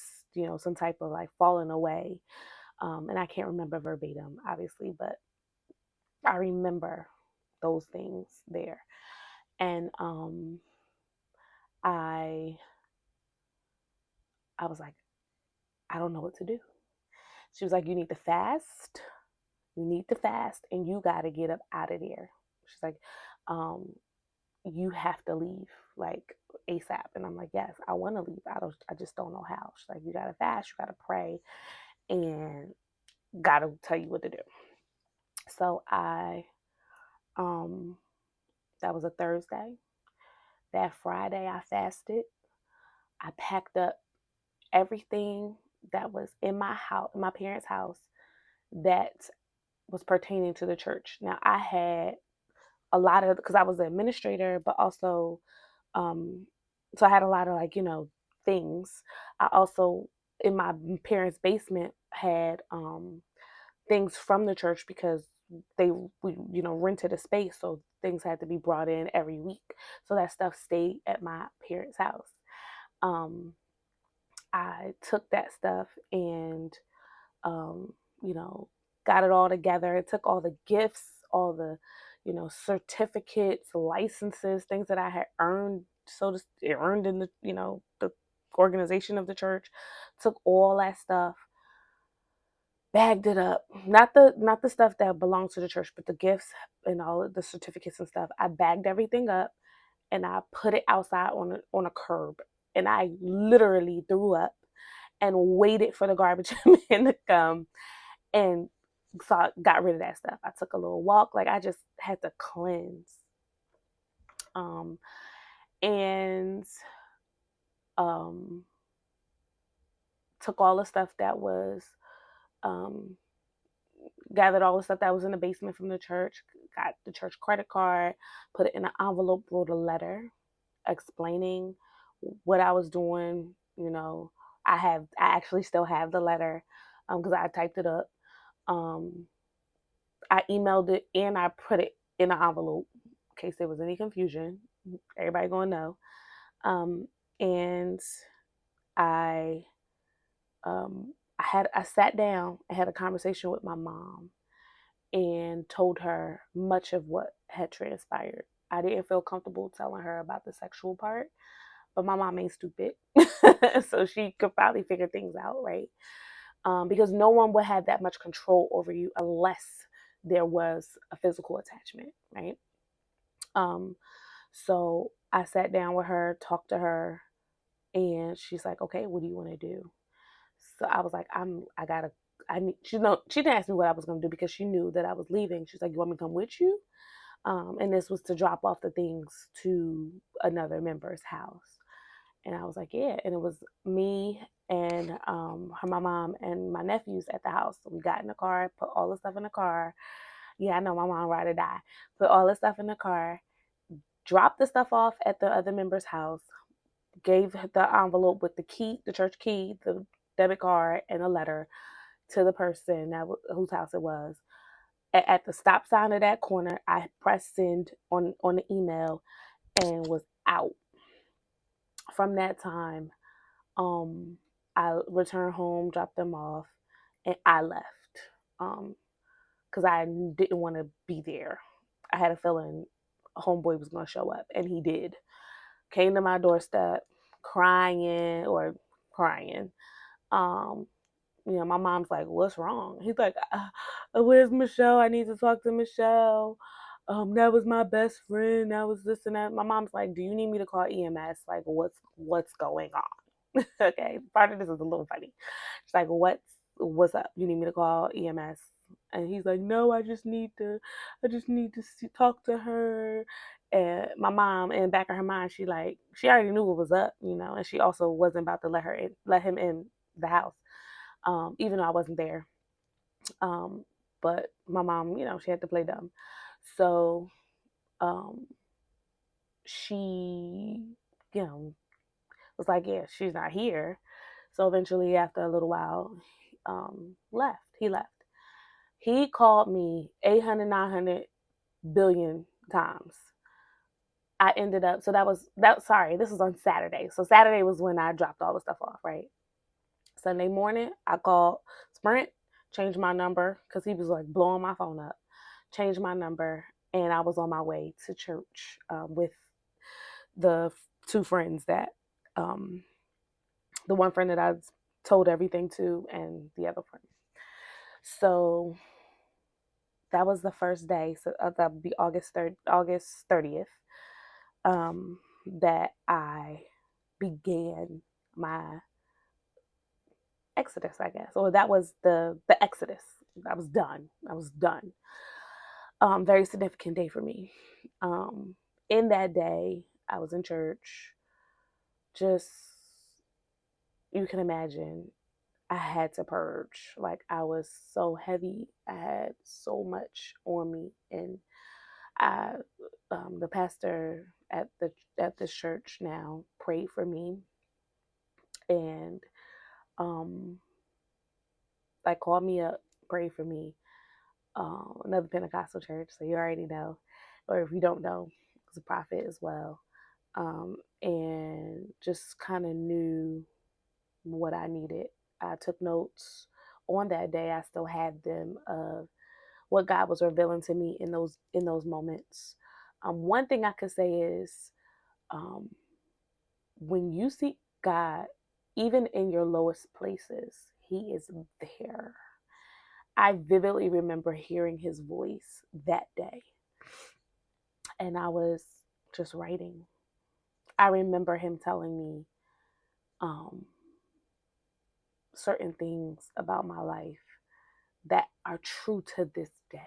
some type of like falling away. And I can't remember verbatim, obviously, but I remember those things there. And I I was like, I don't know what to do. She was like, you need to fast. You need to fast, and you got to get up out of there. She's like, um, you have to leave like ASAP. And I'm like, yes, I want to leave. I just don't know how. She's like, you got to fast, you got to pray, and got to tell you what to do. So um, that was a Thursday. That Friday, I fasted. I packed up everything that was in my house, my parents' house, that was pertaining to the church. Now, I had a lot of, because I was the administrator, but also, so I had a lot of like, things. I also, in my parents' basement, had things from the church because we rented a space, so things had to be brought in every week. So that stuff stayed at my parents' house. Um, I took that stuff and um, you know, got it all together. It took all the gifts, all the, certificates, licenses, things that I had earned, earned in the organization of the church. Took all that stuff, bagged it up. Not the stuff that belonged to the church, but the gifts and all of the certificates and stuff. I bagged everything up and I put it outside on a curb. And I literally threw up and waited for the garbage man to come, and so I got rid of that stuff. I took a little walk, like I just had to cleanse. Um, and um, took all the stuff that was um, gathered all the stuff that was in the basement from the church, got the church credit card, put it in an envelope, wrote a letter explaining what I was doing. I actually still have the letter because I typed it up. Um, I emailed it and I put it in an envelope in case there was any confusion. Everybody gonna know. And I I sat down and had a conversation with my mom and told her much of what had transpired. I didn't feel comfortable telling her about the sexual part, but my mom ain't stupid, so she could probably figure things out, right? Because no one would have that much control over you unless there was a physical attachment, right? Um, so I sat down with her, talked to her, and she's like, "Okay, what do you want to do?" So I was like, I gotta, I need." She didn't ask me what I was gonna do because she knew that I was leaving. She's like, "You want me to come with you?" And this was to drop off the things to another member's house. And I was like, yeah. And it was me and my mom and my nephews at the house. So we got in the car, put all the stuff in the car. Yeah, I know my mom ride or die. Put all the stuff in the car, dropped the stuff off at the other member's house, gave the envelope with the key, the church key, the debit card, and a letter to the person whose house it was. At the stop sign of that corner, I pressed send on the email and was out. From that time, I returned home, dropped them off, and I left. Because I didn't want to be there. I had a feeling homeboy was gonna show up, and he did. Came to my doorstep, crying. Um, my mom's like, "What's wrong?" He's like, "Where's Michelle? I need to talk to Michelle. That was my best friend. That was this and that." My mom's like, "Do you need me to call EMS? Like, what's going on?" Okay, part of this is a little funny. She's like, "What's up? You need me to call EMS?" And he's like, "No, I just need to talk to her." And my mom, in the back of her mind, she already knew what was up, and she also wasn't about to let him in the house, even though I wasn't there. Um, but my mom, she had to play dumb. So um, she, was like, yeah, she's not here. So eventually, after a little while, left. He left. He called me 800, 900 billion times. I ended up, so sorry, this was on Saturday. So Saturday was when I dropped all the stuff off, right? Sunday morning, I called Sprint, changed my number because he was like blowing my phone up. Changed my number, and I was on my way to church with the two friends the one friend that I told everything to, and the other friend. So that was the first day. So that would be August 30th, that I began my exodus, I guess. Or that was the exodus. I was done. Very significant day for me. In that day, I was in church. Just, you can imagine, I had to purge. Like, I was so heavy. I had so much on me, and I, the pastor at this church now prayed for me, and like called me up, prayed for me, another Pentecostal church, so you already know, or if you don't know, it's a prophet as well, and just kind of knew what I needed. I took notes on that day. I still had them of what God was revealing to me in those moments. One thing I could say is, um, when you seek God, even in your lowest places, He is there. I vividly remember hearing His voice that day, and I was just writing. I remember Him telling me um, certain things about my life that are true to this day.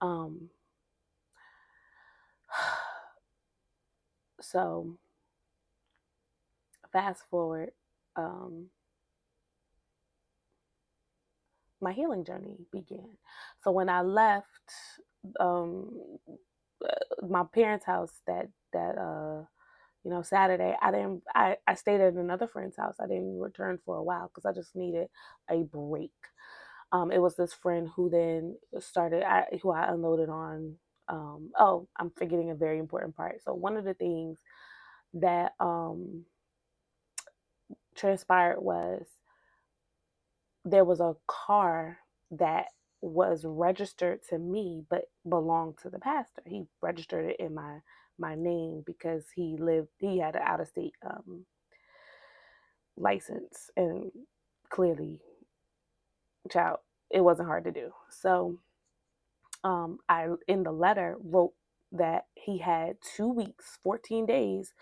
Um, so fast forward, um, my healing journey began. So when I left um, my parents' house that Saturday, I stayed at another friend's house. I didn't return for a while because I just needed a break. It was this friend who then who I unloaded on. Oh, I'm forgetting a very important part. So one of the things that transpired was there was a car that was registered to me but belonged to the pastor. He registered it in my name because he had an out of state license, and clearly, child, it wasn't hard to do. So I in the letter wrote that he had 2 weeks, 14 days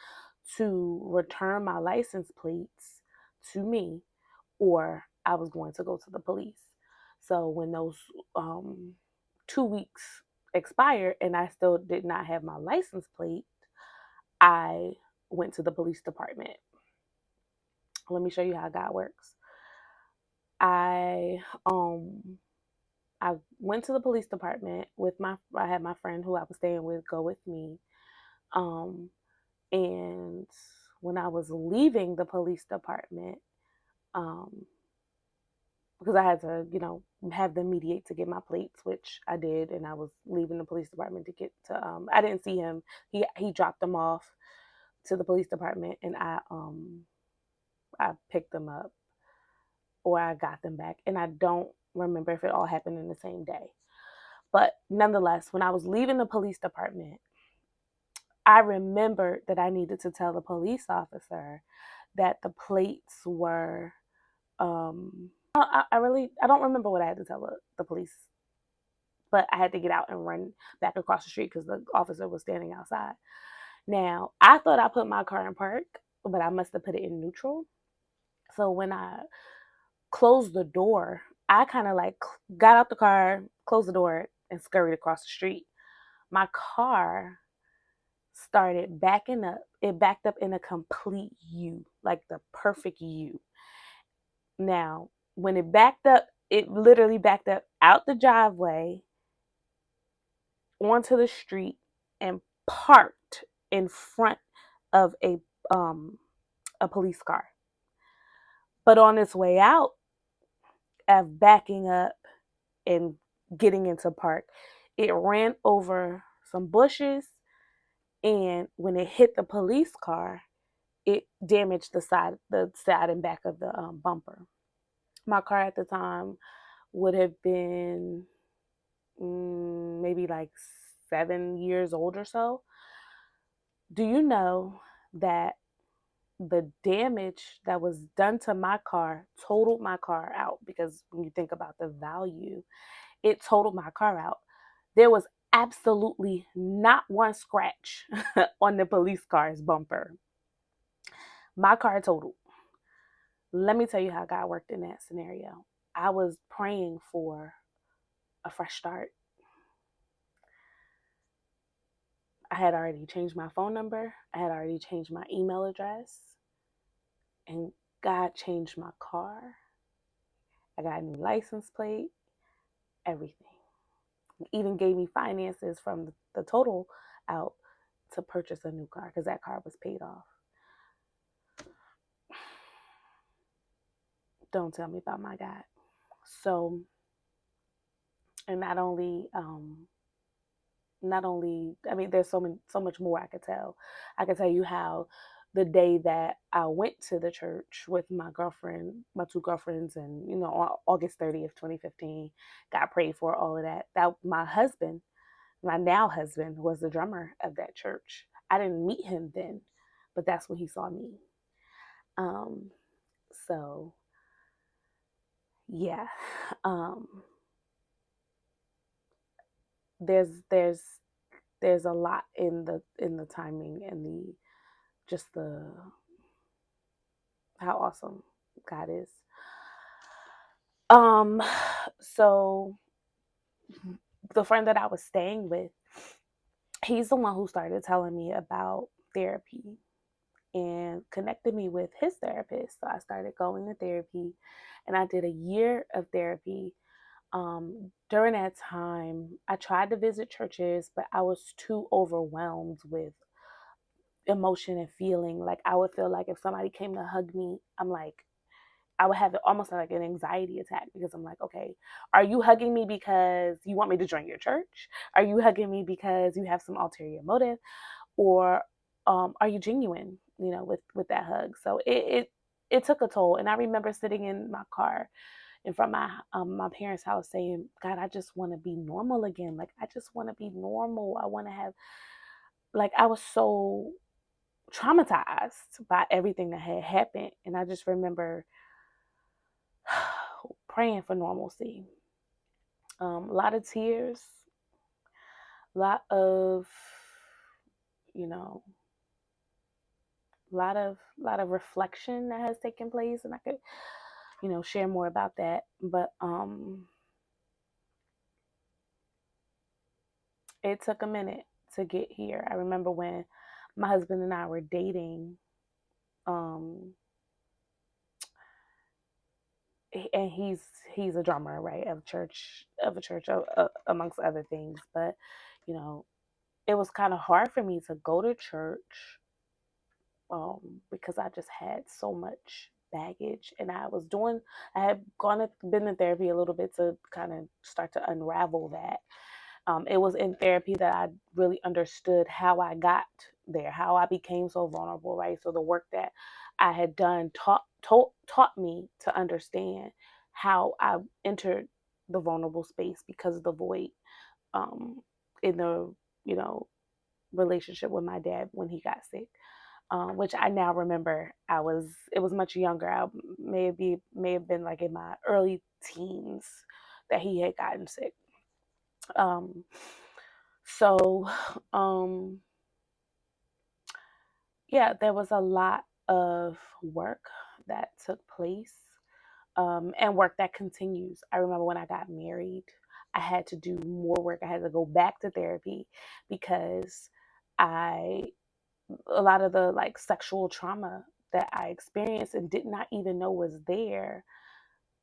to return my license plates to me, or I was going to go to the police. So when those 2 weeks expired and I still did not have my license plate, I went to the police department. Let me show you how God works. I um I went to the police department with I had my friend who I was staying with go with me. Um and when I was leaving the police department, um because I had to, have them mediate to get my plates, which I did, and I was leaving the police department to get to. I didn't see him. He dropped them off to the police department, and I picked them up, or I got them back, and I don't remember if it all happened in the same day. But nonetheless, when I was leaving the police department, I remembered that I needed to tell the police officer that the plates were. I don't remember what I had to tell the police, but I had to get out and run back across the street because the officer was standing outside. Now, I thought I put my car in park, but I must have put it in neutral. So when I closed the door, I kind of like got out the car, closed the door, and scurried across the street. My car started backing up. It backed up in a complete U, like the perfect U. Now, when it backed up, it literally backed up out the driveway onto the street and parked in front of a police car. But on its way out, of backing up and getting into park, it ran over some bushes, and when it hit the police car, it damaged the side and back of the bumper. My car at the time would have been maybe like 7 years old or so. Do you know that the damage that was done to my car totaled my car out? Because when you think about the value, it totaled my car out. There was absolutely not one scratch on the police car's bumper. My car totaled. Let me tell you how God worked in that scenario. I was praying for a fresh start. I had already changed my phone number. I had already changed my email address. And God changed my car. I got a new license plate, everything. He even gave me finances from the total out to purchase a new car because that car was paid off. Don't tell me about my God. So And not only, I mean, there's so much more I could tell. I could tell you how the day that I went to the church with my girlfriend, my two girlfriends, and on August 30th, 2015, got prayed for, all of that. That my husband, my now husband, was the drummer of that church. I didn't meet him then, but that's when he saw me. Um, so yeah, um, there's there's there's a lot in the timing and the just the how awesome God is. Um, so the friend that I was staying with, he's the one who started telling me about therapy and connected me with his therapist. So I started going to therapy, and I did a year of therapy. During that time, I tried to visit churches, but I was too overwhelmed with emotion and feeling. Like I would feel like if somebody came to hug me, I would have almost like an anxiety attack because I'm like, okay, are you hugging me because you want me to join your church? Are you hugging me because you have some ulterior motive, or are you genuine? With that hug. So it took a toll, and I remember sitting in my car in front of my parents' house saying, God, I just want to be normal again. Like I just want to be normal. I want to have like I was so traumatized by everything that had happened, and I just remember praying for normalcy. A lot of tears, a you know, lot of reflection that has taken place, and I could, share more about that. But it took a minute to get here. I remember when my husband and I were dating, um, and he's a drummer, right, of a church, amongst other things. But you know, it was kind of hard for me to go to church, because I just had so much baggage, and I had been in therapy a little bit to kind of start to unravel that. It was in therapy that I really understood how I got there, how I became so vulnerable, right? So the work that I had done taught me to understand how I entered the vulnerable space because of the void, um, in the you know relationship with my dad when he got sick. Which I now remember it was much younger. I may have been like in my early teens that he had gotten sick. Um, so, um, yeah, there was a lot of work that took place, and work that continues. I remember when I got married, I had to do more work. I had to go back to therapy because I a lot of the like sexual trauma that I experienced and did not even know was there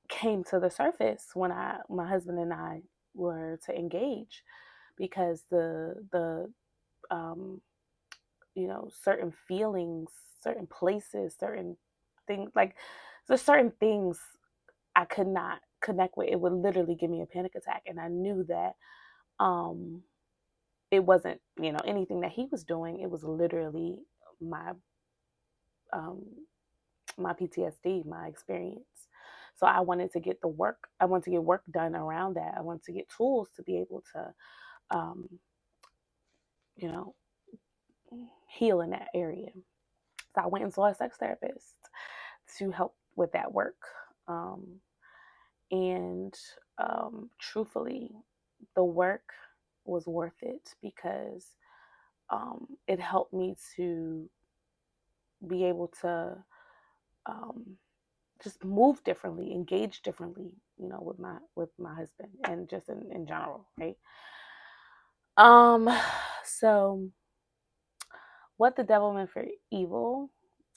came to the surface when my husband and I were to engage, because the um certain feelings, certain places, certain things, like there's certain things I could not connect with. It would literally give me a panic attack, and I knew that um it wasn't anything that he was doing. It was literally my um my PTSD, my experience. So I wanted to get I wanted to get work done around that. I wanted to get tools to be able to, um, you know, heal in that area. So I went and saw a sex therapist to help with that work. Um, and truthfully, the work was worth it because it helped me to be able to um, just move differently, engage differently, with my husband and just in general, right? Um, so what the devil meant for evil,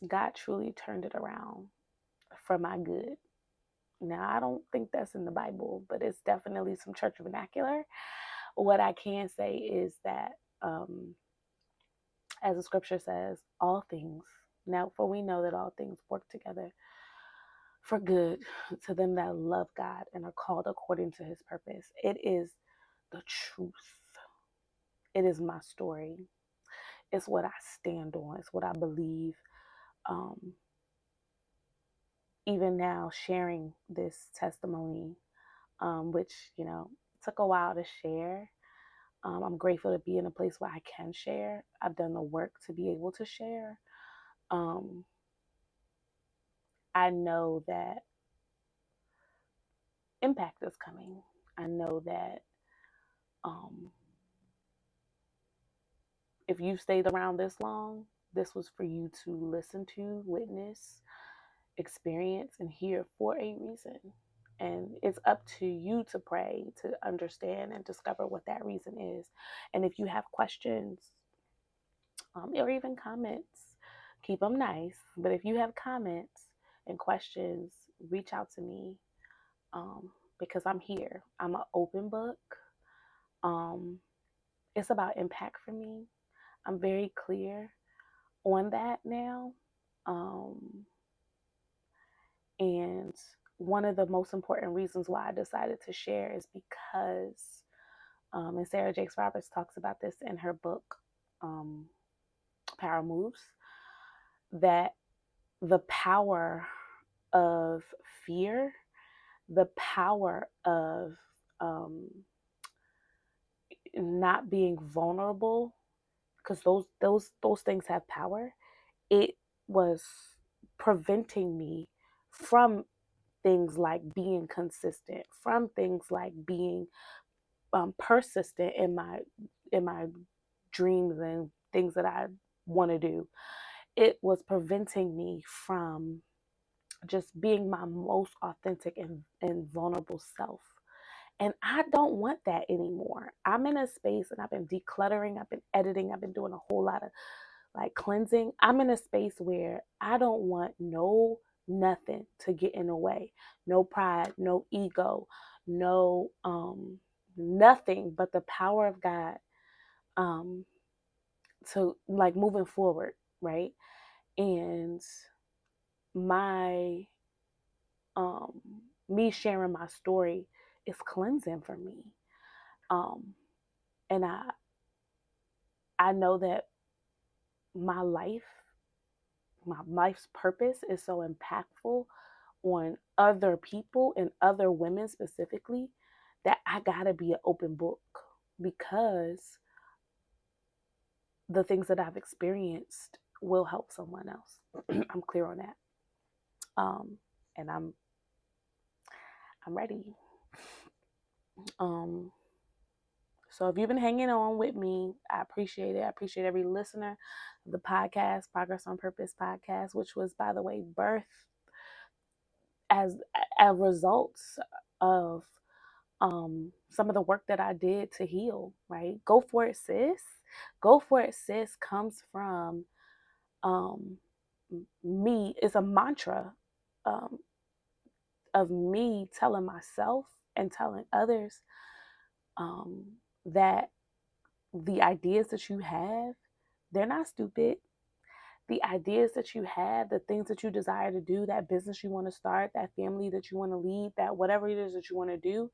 God truly turned it around for my good. Now, I don't think that's in the Bible, but it's definitely some church vernacular. What I can say is that, as the scripture says, all things, now, for we know that all things work together for good to them that love God and are called according to his purpose. It is the truth. It is my story. It's what I stand on. It's what I believe. Um, Even now, sharing this testimony, which, took a while to share. I'm grateful to be in a place where I can share. I've done the work to be able to share. Um, I know that impact is coming. I know that um, if you stayed around this long, this was for you to listen to, witness, experience, and hear for a reason. And it's up to you to pray, to understand, and discover what that reason is. And if you have questions, or even comments, keep them nice. But if you have comments and questions, reach out to me, because I'm here. I'm an open book. Um, it's about impact for me. I'm very clear on that now. Um, and one of the most important reasons why I decided to share is because, and Sarah Jakes Roberts talks about this in her book, Power Moves, that the power of fear, the power of not being vulnerable, because those things have power. It was preventing me from things like being consistent, from things like being persistent in my dreams and things that I want to do. It was preventing me from just being my most authentic and vulnerable self. And I don't want that anymore. I'm in a space and I've been decluttering, I've been editing, I've been doing a whole lot of like cleansing. I'm in a space where I don't want nothing to get in the way. No pride, no ego, no nothing but the power of God, um to like moving forward, right? And my um me sharing my story is cleansing for me. Um and I know that my life, my life's purpose is so impactful on other people and other women specifically that I gotta be an open book, because the things that I've experienced will help someone else. I'm clear on that. And I'm ready. Um, so if you've been hanging on with me, I appreciate it. I appreciate every listener of the podcast, Progress on Purpose podcast, which was, by the way, birthed as a result of some of the work that I did to heal, right? Go for it, sis. Go for it, sis comes from um, me. It's a mantra um, of me telling myself and telling others um, that the ideas that you have, they're not stupid. The ideas that you have, the things that you desire to do, that business you want to start, that family that you want to lead, that whatever it is that you want to do,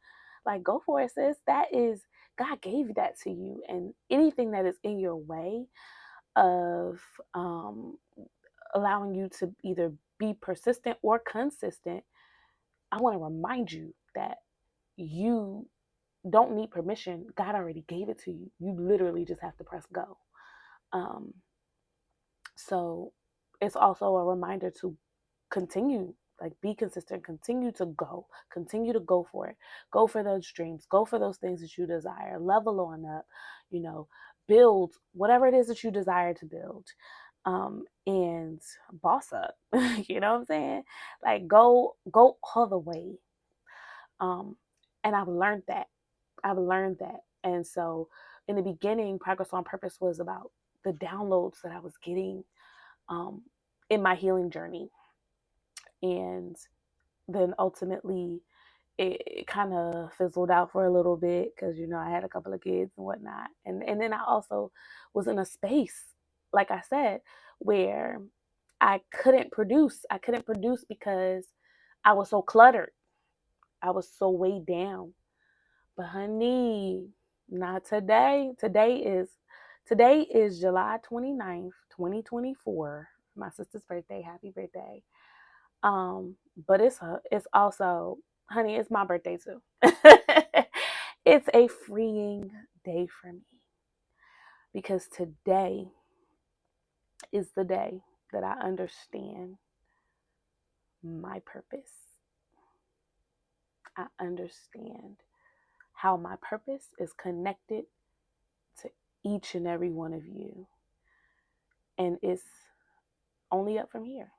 like go for it, sis. That is, God gave that to you. And anything that is in your way of allowing you to either be persistent or consistent, I want to remind you that you don't need permission. God already gave it to you. You literally just have to press go. Um, So it's also a reminder to continue, like be consistent, continue to go for it. Go for those dreams, go for those things that you desire, level on up, you know, build whatever it is that you desire to build. And boss up, you know what I'm saying? Like go all the way. Um, and I've learned that. And so in the beginning, Progress on Purpose was about the downloads that I was getting um, in my healing journey. And then ultimately, it kind of fizzled out for a little bit because, I had a couple of kids and whatnot. And then I also was in a space, like I said, where I couldn't produce. I couldn't produce because I was so cluttered. I was so weighed down. But honey, not today. Today is July 29th, 2024. My sister's birthday. Happy birthday. But it's also, honey, it's my birthday too. It's a freeing day for me because today is the day that I understand my purpose. I understand how my purpose is connected to each and every one of you. And it's only up from here.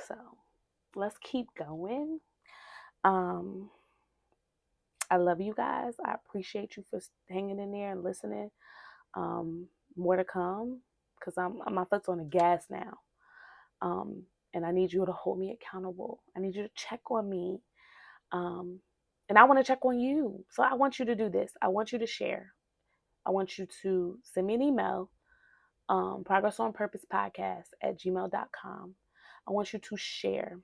So let's keep going. Um, I love you guys. I appreciate you for hanging in there and listening. Um, More to come because my foot's on the gas now. Um, and I need you to hold me accountable. I need you to check on me. And I want to check on you. So I want you to do this. I want you to share. I want you to send me an email, progressonpurposepodcast@gmail.com. I want you to share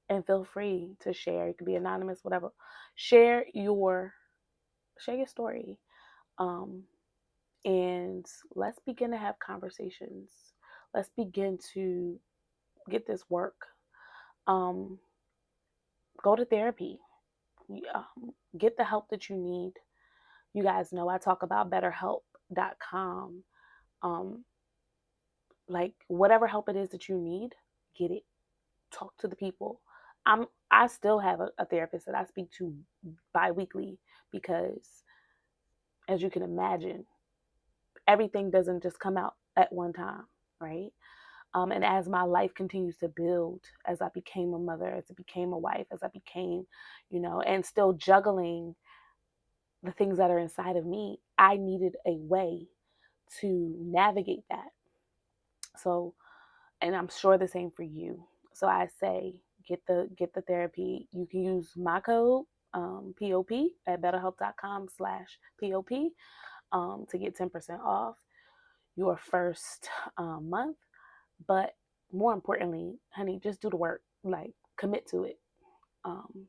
and feel free to share. It could be anonymous, whatever. Share your story. Um, and let's begin to have conversations. Let's begin to get this work. Um, Go to therapy. Get the help that you need. You guys know I talk about betterhelp.com. Um, like whatever help it is that you need, get it. Talk to the people. I still have a therapist that I speak to bi-weekly because, as you can imagine, everything doesn't just come out at one time, right? And as my life continues to build, as I became a mother, as I became a wife, as I became, and still juggling the things that are inside of me, I needed a way to navigate that. So, and I'm sure the same for you. So I say, get the therapy. You can use my code, POP at betterhelp.com/POP, to get 10% off your first month. But more importantly, honey, just do the work. Like, commit to it. Um,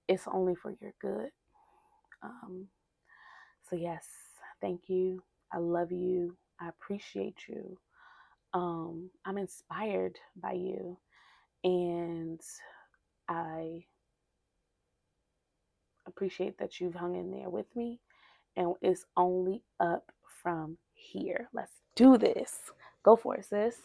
it's only for your good. Um, so yes, thank you. I love you. I appreciate you. I'm inspired by you, and I appreciate that you've hung in there with me. And it's only up from here. Let's do this. Go for it, sis.